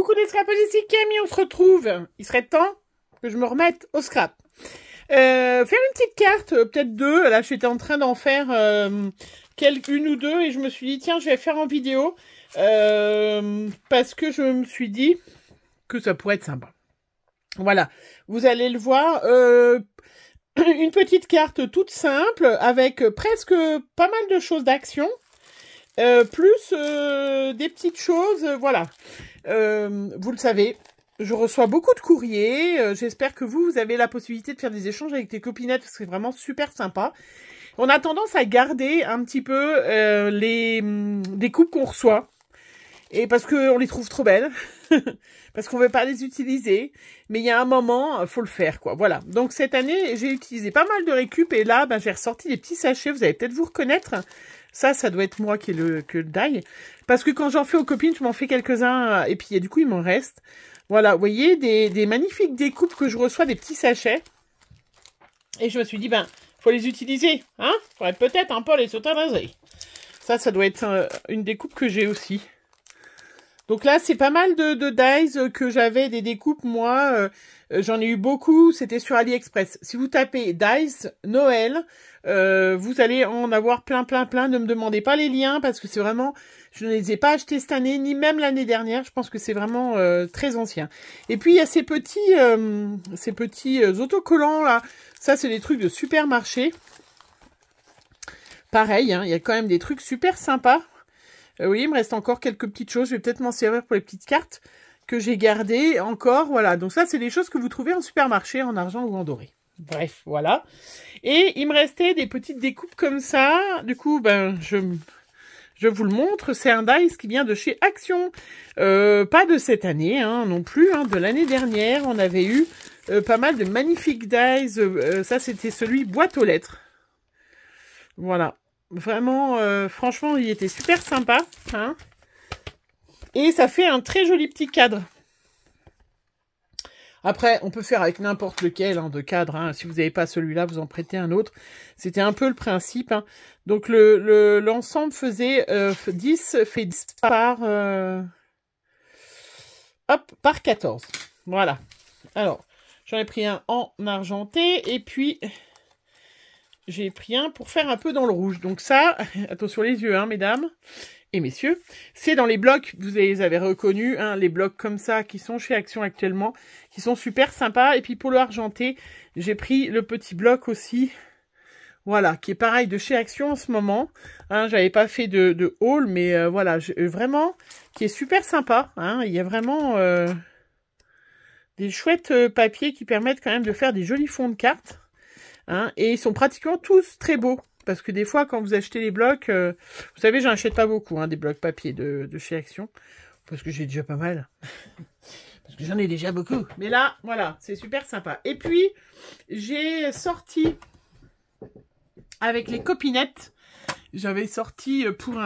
coucou les scrapers, ici Camille, on se retrouve. Il serait temps que je me remette au scrap. Faire une petite carte, peut-être deux. Là, j'étais en train d'en faire une ou deux et je me suis dit, tiens, je vais faire en vidéo parce que je me suis dit que ça pourrait être sympa. Voilà, vous allez le voir. Une petite carte toute simple avec presque pas mal de choses d'action. Plus des petites choses, voilà. Vous le savez, je reçois beaucoup de courriers. J'espère que vous avez la possibilité de faire des échanges avec tes copinettes, parce que c'est vraiment super sympa. On a tendance à garder un petit peu des coupes qu'on reçoit. Et parce qu'on les trouve trop belles, parce qu'on veut pas les utiliser, mais il y a un moment, faut le faire, quoi. Voilà. Donc cette année, j'ai utilisé pas mal de récup, et là, j'ai ressorti des petits sachets. Vous allez peut-être vous reconnaître. Ça doit être moi qui ai le die. Parce que quand j'en fais aux copines, je m'en fais quelques-uns, et puis du coup, il m'en reste. Voilà, vous voyez, des magnifiques découpes que je reçois, des petits sachets. Et je me suis dit, faut les utiliser, hein. Faudrait peut-être un peu les sauter. Ça doit être une découpe que j'ai aussi. Donc là, c'est pas mal de dies que j'avais, des découpes, moi. J'en ai eu beaucoup, c'était sur AliExpress. Si vous tapez dies Noël, vous allez en avoir plein. Ne me demandez pas les liens, parce que c'est vraiment... Je ne les ai pas achetés cette année, ni même l'année dernière. Je pense que c'est vraiment très ancien. Et puis, il y a ces petits autocollants, là. Ça, c'est des trucs de supermarché. Pareil, hein, il y a quand même des trucs super sympas. Oui, il me reste encore quelques petites choses. Je vais peut-être m'en servir pour les petites cartes que j'ai gardées encore. Voilà, donc ça, c'est des choses que vous trouvez en supermarché, en argent ou en doré. Bref, voilà. Et il me restait des petites découpes comme ça. Du coup, je vous le montre. C'est un dies qui vient de chez Action. Pas de cette année, hein, non plus. Hein, de l'année dernière, on avait eu pas mal de magnifiques dies. Ça, c'était celui boîte aux lettres. Voilà. Vraiment, franchement, il était super sympa. Hein, et ça fait un très joli petit cadre. Après, on peut faire avec n'importe lequel de cadre. Hein. Si vous n'avez pas celui-là, vous en prêtez un autre. C'était un peu le principe. Hein. Donc, l'ensemble faisait 10 par, par 14. Voilà. Alors, j'en ai pris un en argenté. Et puis... j'ai pris un pour faire un peu dans le rouge. Donc ça, attention les yeux, hein, mesdames et messieurs. C'est dans les blocs, vous les avez reconnus, hein, les blocs comme ça qui sont chez Action actuellement, qui sont super sympas. Et puis pour le argenté, j'ai pris le petit bloc aussi, voilà, qui est pareil de chez Action en ce moment. Hein, j'avais pas fait de haul, mais voilà, vraiment, qui est super sympa. Hein, il y a vraiment des chouettes papiers qui permettent quand même de faire des jolis fonds de cartes. Hein, et ils sont pratiquement tous très beaux. Parce que des fois, quand vous achetez les blocs... vous savez, j'en achète pas beaucoup, hein, des blocs papier de chez Action. Parce que j'ai déjà pas mal. Parce que j'en ai déjà beaucoup. Mais là, voilà, c'est super sympa. Et puis, j'ai sorti... avec les copinettes. J'avais sorti pour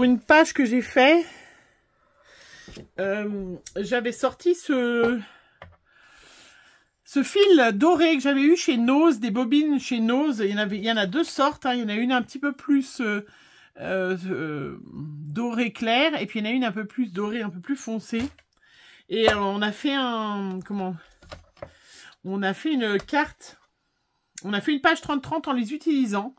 une page que j'ai fait. J'avais sorti ce fil doré que j'avais eu chez Nose, des bobines chez Nose, il y en a deux sortes, hein. Il y en a une un petit peu plus doré clair, et puis il y en a une un peu plus dorée, un peu plus foncée. Et on a fait on a fait une carte, on a fait une page 30-30 en les utilisant.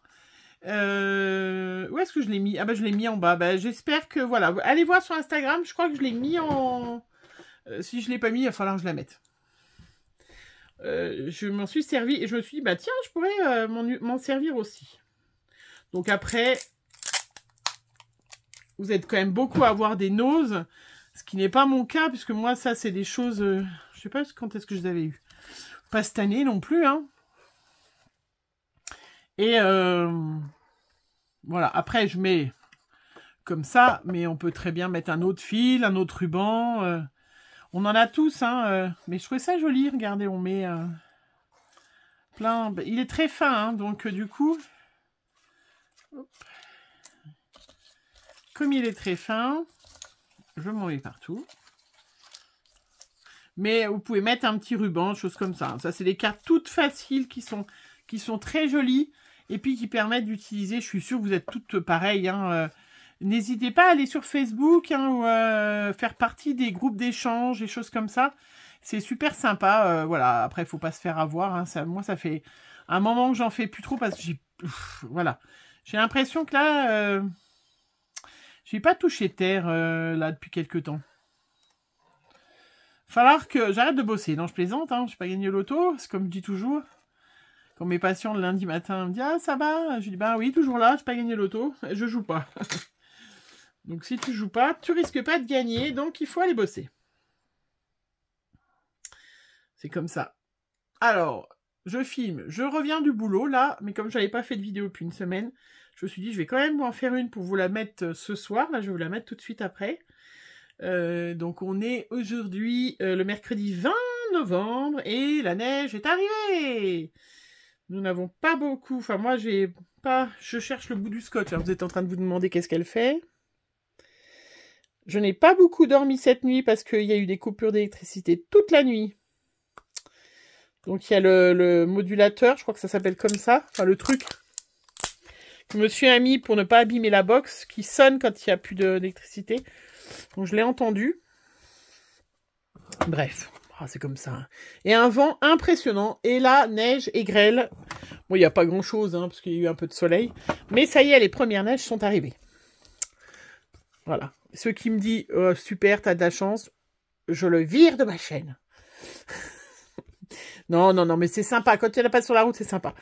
Où est-ce que je l'ai mis? Ah je l'ai mis en bas. J'espère que, voilà, allez voir sur Instagram, je crois que je l'ai mis en... si je l'ai pas mis, il va falloir que je la mette. Je m'en suis servi et je me suis dit, tiens, je pourrais m'en servir aussi. Donc après, vous êtes quand même beaucoup à avoir des noses, ce qui n'est pas mon cas, puisque moi, ça, c'est des choses, je sais pas quand est-ce que je les avais eues. Pas cette année non plus, hein. Et voilà, après, je mets comme ça, mais on peut très bien mettre un autre fil, un autre ruban... on en a tous, hein, mais je trouvais ça joli. Regardez, on met plein... il est très fin, hein, donc du coup... hop, comme il est très fin, je m'en mets partout. Mais vous pouvez mettre un petit ruban, choses comme ça. Ça, c'est des cartes toutes faciles qui sont très jolies et puis qui permettent d'utiliser... Je suis sûre que vous êtes toutes pareilles, hein, N'hésitez pas à aller sur Facebook, hein, ou faire partie des groupes d'échange, et choses comme ça. C'est super sympa. Voilà, après, il faut pas se faire avoir. Hein, moi, ça fait un moment que j'en fais plus trop parce que voilà. J'ai l'impression que là, j'ai pas touché terre là depuis quelques temps. Falloir que j'arrête de bosser. Non, je plaisante, hein, j'ai pas gagné au loto, c'est comme je dis toujours. Quand mes patients le lundi matin me disent « Ah, ça va ?» Je dis « Ben oui, toujours là, j'ai pas gagné au loto, je joue pas. » Donc si tu joues pas, tu risques pas de gagner, donc il faut aller bosser. C'est comme ça. Alors, je filme, je reviens du boulot là, mais comme je n'avais pas fait de vidéo depuis une semaine, je me suis dit je vais quand même en faire une pour vous la mettre ce soir. Là, je vais vous la mettre tout de suite après. Donc on est aujourd'hui le mercredi 20 novembre et la neige est arrivée. Nous n'avons pas beaucoup, enfin moi j'ai pas, je cherche le bout du scotch. Alors, vous êtes en train de vous demander qu'est-ce qu'elle fait. Je n'ai pas beaucoup dormi cette nuit parce qu'il y a eu des coupures d'électricité toute la nuit. Donc il y a le modulateur, je crois que ça s'appelle comme ça, enfin le truc que monsieur a mis pour ne pas abîmer la box, qui sonne quand il n'y a plus d'électricité. Donc je l'ai entendu. Bref, c'est comme ça. Et un vent impressionnant, et là, neige et grêle. Bon, il n'y a pas grand-chose, hein, parce qu'il y a eu un peu de soleil. Mais ça y est, les premières neiges sont arrivées. Voilà. Ceux qui me disent oh, super, t'as de la chance, je le vire de ma chaîne. Non, non, non, mais c'est sympa. Quand il n'y en a pas sur la route, c'est sympa.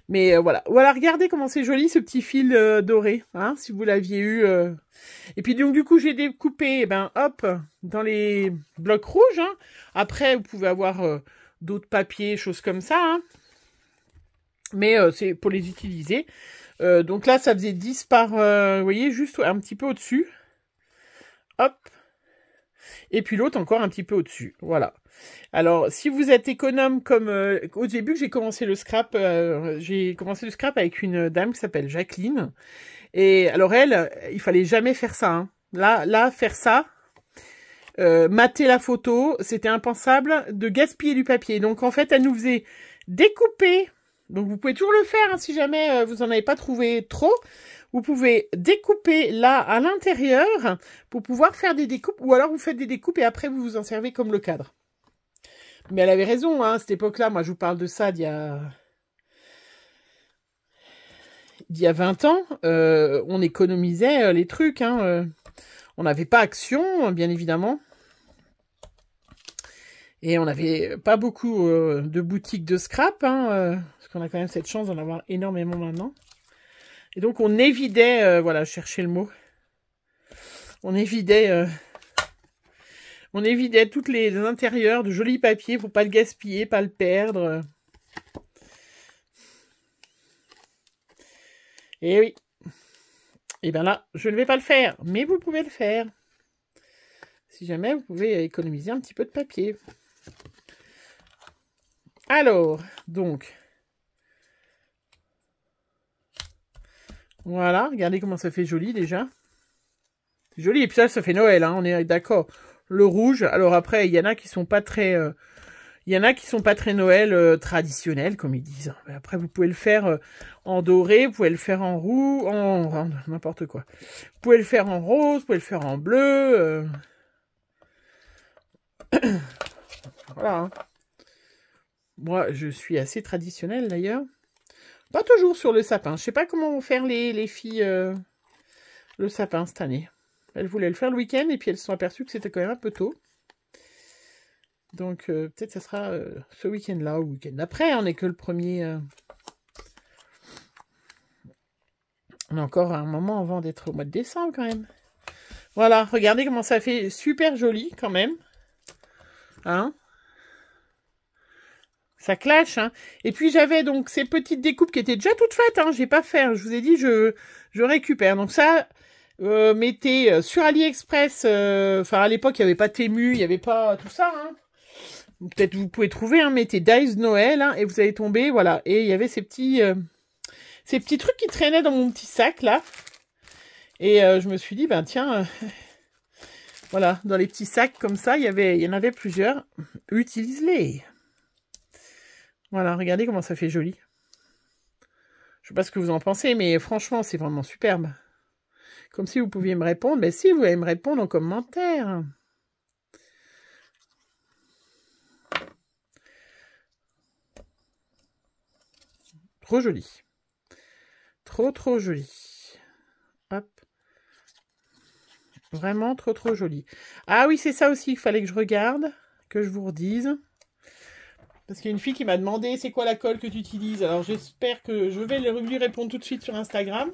Mais voilà. Voilà, regardez comment c'est joli, ce petit fil doré. Hein, si vous l'aviez eu. Et puis, donc, du coup, j'ai découpé, hop, dans les blocs rouges. Hein. Après, vous pouvez avoir d'autres papiers, choses comme ça. Hein. Mais c'est pour les utiliser. Donc là, ça faisait 10 par, vous voyez, juste un petit peu au-dessus. Hop. Et puis l'autre encore un petit peu au-dessus. Voilà. Alors, si vous êtes économe comme... au début que j'ai commencé le scrap avec une dame qui s'appelle Jacqueline. Et alors elle, il fallait jamais faire ça. Hein. Là, faire ça, mater la photo, c'était impensable de gaspiller du papier. Donc en fait, elle nous faisait découper. Donc vous pouvez toujours le faire hein, si jamais vous n'en avez pas trouvé trop. Vous pouvez découper là à l'intérieur pour pouvoir faire des découpes. Ou alors vous faites des découpes et après vous vous en servez comme le cadre. Mais elle avait raison, hein, à cette époque-là, moi je vous parle de ça d'il y a 20 ans, on économisait les trucs, hein, on n'avait pas Action, bien évidemment, et on n'avait pas beaucoup de boutiques de scrap, hein, parce qu'on a quand même cette chance d'en avoir énormément maintenant. Et donc on évidait, voilà, je cherchais le mot, on évidait toutes les intérieurs de jolis papiers pour pas le gaspiller, pas le perdre. Et oui. Et bien là, je ne vais pas le faire, mais vous pouvez le faire. Si jamais vous pouvez économiser un petit peu de papier. Alors, donc. Voilà, regardez comment ça fait joli déjà. C'est joli, et puis ça fait Noël, hein, on est d'accord. Le rouge, alors après, il y en a qui sont pas très... Noël traditionnels, comme ils disent. Après, vous pouvez le faire en doré, vous pouvez le faire en roux, en n'importe quoi. Vous pouvez le faire en rose, vous pouvez le faire en bleu. Voilà. Hein. Moi, je suis assez traditionnelle d'ailleurs. Pas toujours sur le sapin. Je sais pas comment vont faire les filles le sapin cette année. Elles voulaient le faire le week-end et puis elles se sont aperçues que c'était quand même un peu tôt. Donc, peut-être ça sera ce week-end-là ou le week-end d'après. On n'est que le premier... On a encore un moment avant d'être au mois de décembre, quand même. Voilà, regardez comment ça fait super joli, quand même. Hein? Ça clash, hein. Et puis, j'avais donc ces petites découpes qui étaient déjà toutes faites, hein. J'ai pas fait, hein. Je vous ai dit, je récupère. Donc ça... mettez sur AliExpress, enfin à l'époque il n'y avait pas Temu, il n'y avait pas tout ça, hein. Peut-être vous pouvez trouver, hein, mettez Dice Noël, hein, et vous allez tomber, voilà. Et il y avait ces petits trucs qui traînaient dans mon petit sac, là. Et je me suis dit, ben tiens, voilà, dans les petits sacs comme ça, il y en avait plusieurs. Utilise-les. Voilà, regardez comment ça fait joli. Je sais pas ce que vous en pensez, mais franchement, c'est vraiment superbe. Comme si vous pouviez me répondre. Mais si, vous allez me répondre en commentaire. Trop joli. Trop, trop joli. Hop. Vraiment trop, trop joli. Ah oui, c'est ça aussi qu'il fallait que je regarde, que je vous redise. Parce qu'il y a une fille qui m'a demandé c'est quoi la colle que tu utilises. Alors j'espère que je vais lui répondre tout de suite sur Instagram.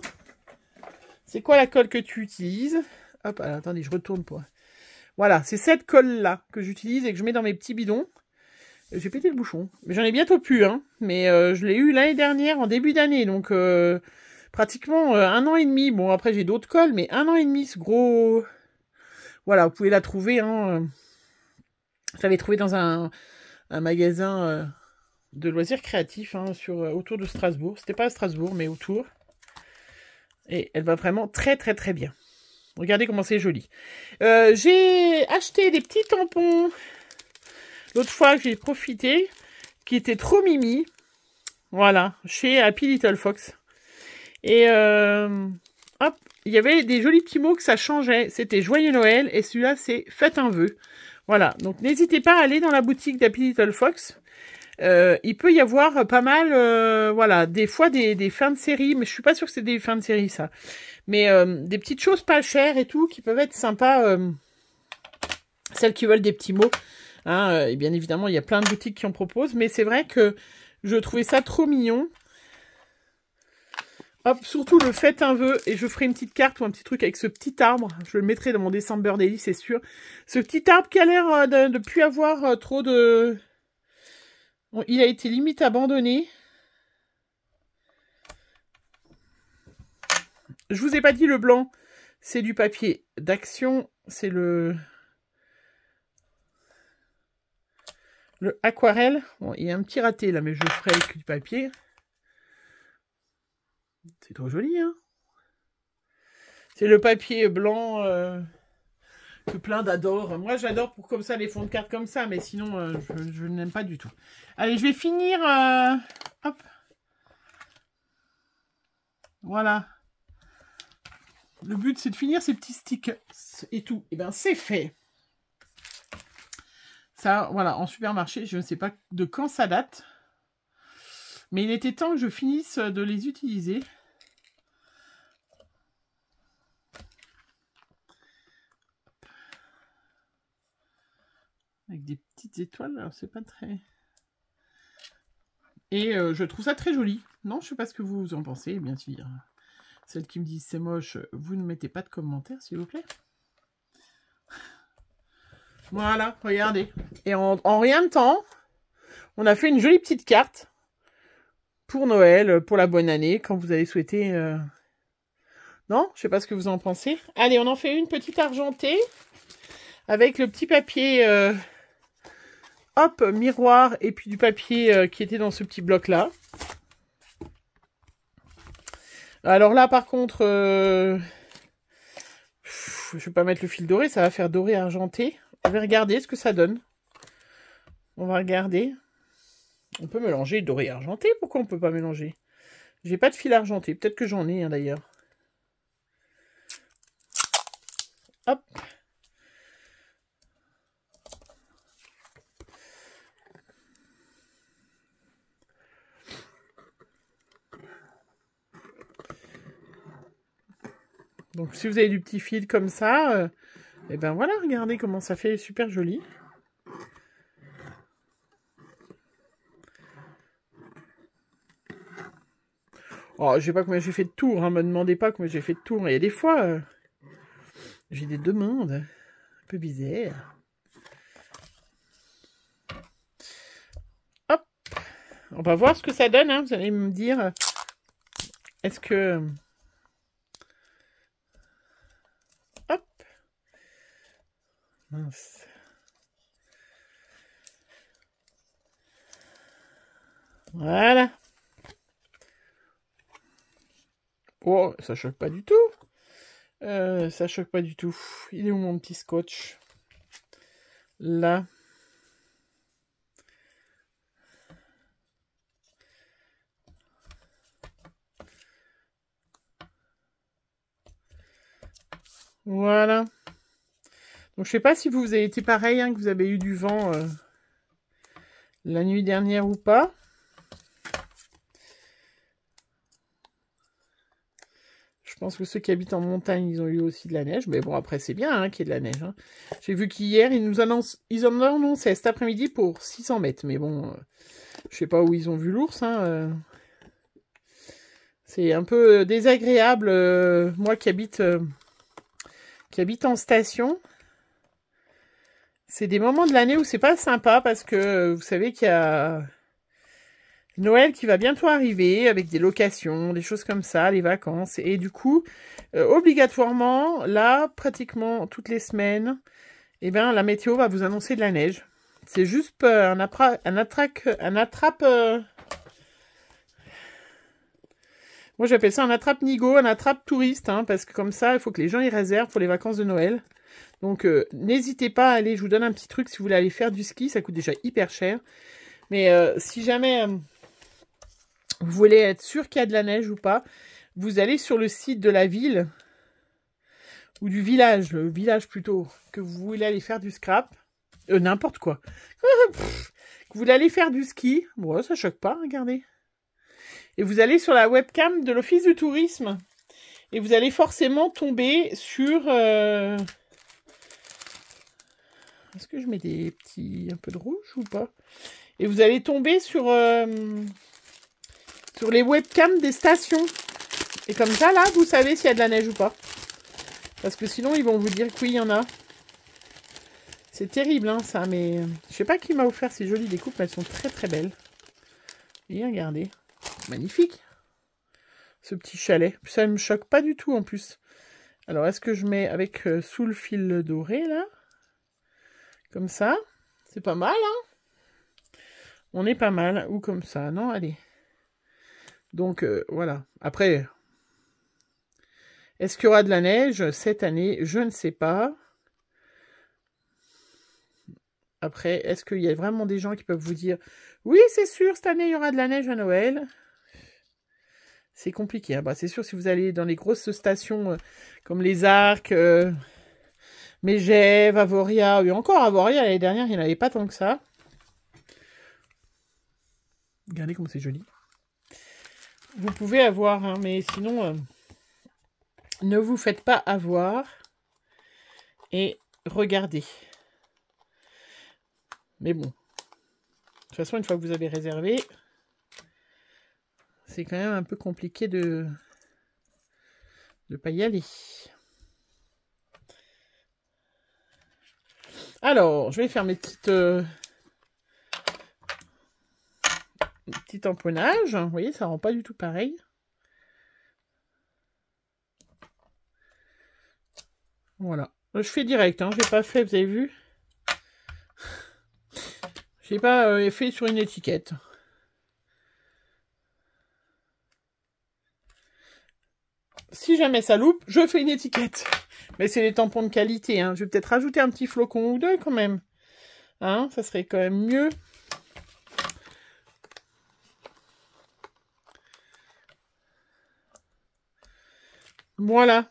C'est quoi la colle que tu utilises? Hop, alors, attendez, je retourne pour... Voilà, c'est cette colle-là que j'utilise et que je mets dans mes petits bidons. J'ai pété le bouchon. Mais j'en ai bientôt plus, hein. Mais je l'ai eu l'année dernière, en début d'année. Donc, pratiquement 1 an et demi. Bon, après, j'ai d'autres colles, mais 1 an et demi, ce gros... Voilà, vous pouvez la trouver, hein. Je l'avais trouvée dans un magasin de loisirs créatifs, hein, autour de Strasbourg. C'était pas à Strasbourg, mais autour. Et elle va vraiment très, très, très bien. Regardez comment c'est joli. J'ai acheté des petits tampons l'autre fois que j'ai profité, qui étaient trop mimi. Voilà, chez Happy Little Fox. Et hop, il y avait des jolis petits mots que ça changeait. C'était Joyeux Noël et celui-là, c'est Faites un vœu. Voilà, donc n'hésitez pas à aller dans la boutique d'Happy Little Fox. Il peut y avoir pas mal, voilà, des fois des fins de série, mais je suis pas sûre que c'est des fins de série, ça. Mais des petites choses pas chères et tout, qui peuvent être sympas, celles qui veulent des petits mots. Hein, et bien évidemment, il y a plein de boutiques qui en proposent, mais c'est vrai que je trouvais ça trop mignon. Hop, surtout le faites un vœu, et je ferai une petite carte ou un petit truc avec ce petit arbre. Je le mettrai dans mon December Daily, c'est sûr. Ce petit arbre qui a l'air de ne plus avoir trop de... Bon, il a été limite abandonné. Je vous ai pas dit le blanc, c'est du papier d'Action, c'est le aquarelle. Bon, il y a un petit raté là, mais je le ferai avec du papier. C'est trop joli, hein. C'est le papier blanc que plein d'adorent. Moi, j'adore pour comme ça les fonds de cartes comme ça, mais sinon, je n'aime pas du tout. Allez, je vais finir. Hop. Voilà. Le but, c'est de finir ces petits stickers et tout. Et bien, c'est fait. Ça, voilà, en supermarché, je ne sais pas de quand ça date. Mais il était temps que je finisse de les utiliser. Avec des petites étoiles, alors c'est pas très... Et je trouve ça très joli. Non, je sais pas ce que vous en pensez, bien sûr. Celles qui me disent c'est moche, vous ne mettez pas de commentaires, s'il vous plaît. Voilà, regardez. Et en rien de temps, on a fait une jolie petite carte pour Noël, pour la bonne année, quand vous allez souhaiter... Non, je sais pas ce que vous en pensez. Allez, on en fait une petite argentée avec le petit papier... Hop, miroir, et puis du papier qui était dans ce petit bloc-là. Alors là, par contre, je vais pas mettre le fil doré, ça va faire doré argenté. On va regarder ce que ça donne. On va regarder. On peut mélanger doré argenté, pourquoi on peut pas mélanger? J'ai pas de fil argenté, peut-être que j'en ai un d'ailleurs. Hop. Donc si vous avez du petit fil comme ça, et ben voilà, regardez comment ça fait super joli. Oh, je sais pas combien j'ai fait de tours, hein, me demandez pas combien j'ai fait de tours. Il y a des fois, j'ai des demandes un peu bizarres. Hop, on va voir ce que ça donne, hein. Vous allez me dire, est-ce que... Hop. Mince. Voilà. Oh, ça choque pas du tout. Ça choque pas du tout. Il est où mon petit scotch? Là. Voilà. Donc je sais pas si vous avez été pareil, hein, que vous avez eu du vent la nuit dernière ou pas. Je pense que ceux qui habitent en montagne, ils ont eu aussi de la neige. Mais bon, après, c'est bien hein, qu'il y ait de la neige. Hein. J'ai vu qu'hier, ils en annonçaient cet après-midi pour 600 mètres. Mais bon, je sais pas où ils ont vu l'ours. Hein, C'est un peu désagréable, moi qui habite en station. C'est des moments de l'année où c'est pas sympa parce que vous savez qu'il y a Noël qui va bientôt arriver avec des locations, des choses comme ça, les vacances. Et du coup, obligatoirement, là, pratiquement toutes les semaines, eh ben, la météo va vous annoncer de la neige. C'est juste un attrape... Moi, j'appelle ça un attrape-nigo, un attrape-touriste, hein, parce que comme ça, il faut que les gens y réservent pour les vacances de Noël. Donc, n'hésitez pas à aller, je vous donne un petit truc si vous voulez aller faire du ski, ça coûte déjà hyper cher. Mais si jamais vous voulez être sûr qu'il y a de la neige ou pas, vous allez sur le site de la ville, ou du village, le village plutôt, que vous voulez aller faire du scrap, n'importe quoi. Que vous voulez aller faire du ski, bon, ça choque pas, regardez. Et vous allez sur la webcam de l'Office du tourisme. Et vous allez forcément tomber sur... Est-ce que je mets des petits... un peu de rouge ou pas? Et vous allez tomber sur les webcams des stations. Et comme ça, là, vous savez s'il y a de la neige ou pas. Parce que sinon, ils vont vous dire que oui, il y en a. C'est terrible, hein, ça. Mais je sais pas qui m'a offert ces jolies découpes, mais elles sont très très belles. Et regardez. Magnifique, ce petit chalet. Ça ne me choque pas du tout en plus. Alors, est-ce que je mets avec sous le fil doré, là? Comme ça. C'est pas mal, hein? On est pas mal. Ou comme ça, non? Allez. Donc, voilà. Après, est-ce qu'il y aura de la neige cette année? Je ne sais pas. Après, est-ce qu'il y a vraiment des gens qui peuvent vous dire « Oui, c'est sûr, cette année, il y aura de la neige à Noël ?» C'est compliqué. Hein. Bah, c'est sûr, si vous allez dans les grosses stations comme les Arcs, Megève, Avoria, et encore Avoria, l'année dernière, il n'y en avait pas tant que ça. Regardez comme c'est joli. Vous pouvez avoir, hein, mais sinon, ne vous faites pas avoir. Et regardez. Mais bon. De toute façon, une fois que vous avez réservé... C'est quand même un peu compliqué de pas y aller. Alors, je vais faire mes petites petit tamponnage. Vous voyez, ça rend pas du tout pareil. Voilà. Je fais direct, hein. J'ai pas fait, vous avez vu? J'ai pas fait sur une étiquette. Si jamais ça loupe, je fais une étiquette. Mais c'est les tampons de qualité, hein. Je vais peut-être rajouter un petit flocon ou deux quand même. Hein, ça serait quand même mieux. Voilà.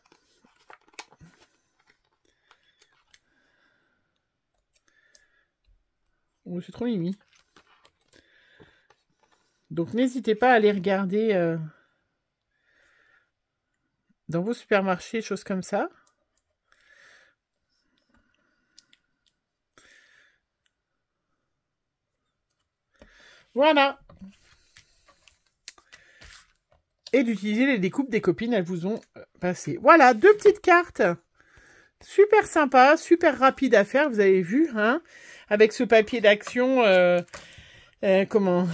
Oh, c'est trop mimi. Donc n'hésitez pas à aller regarder dans vos supermarchés, choses comme ça. Voilà. Et d'utiliser les découpes des copines, elles vous ont passé. Voilà, 2 petites cartes. Super sympa, super rapide à faire, vous avez vu, hein, avec ce papier d'action, comment,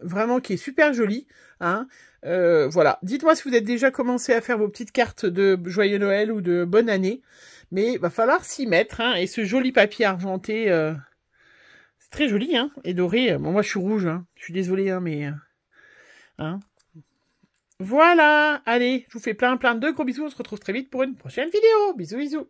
vraiment qui est super joli, hein. Voilà, dites-moi si vous êtes déjà commencé à faire vos petites cartes de Joyeux Noël ou de Bonne Année, mais il va falloir s'y mettre, hein, et ce joli papier argenté, c'est très joli, hein, et doré. Bon, moi je suis rouge, hein, je suis désolée, hein, mais, hein. Voilà, allez, je vous fais plein de gros bisous, on se retrouve très vite pour une prochaine vidéo, bisous bisous.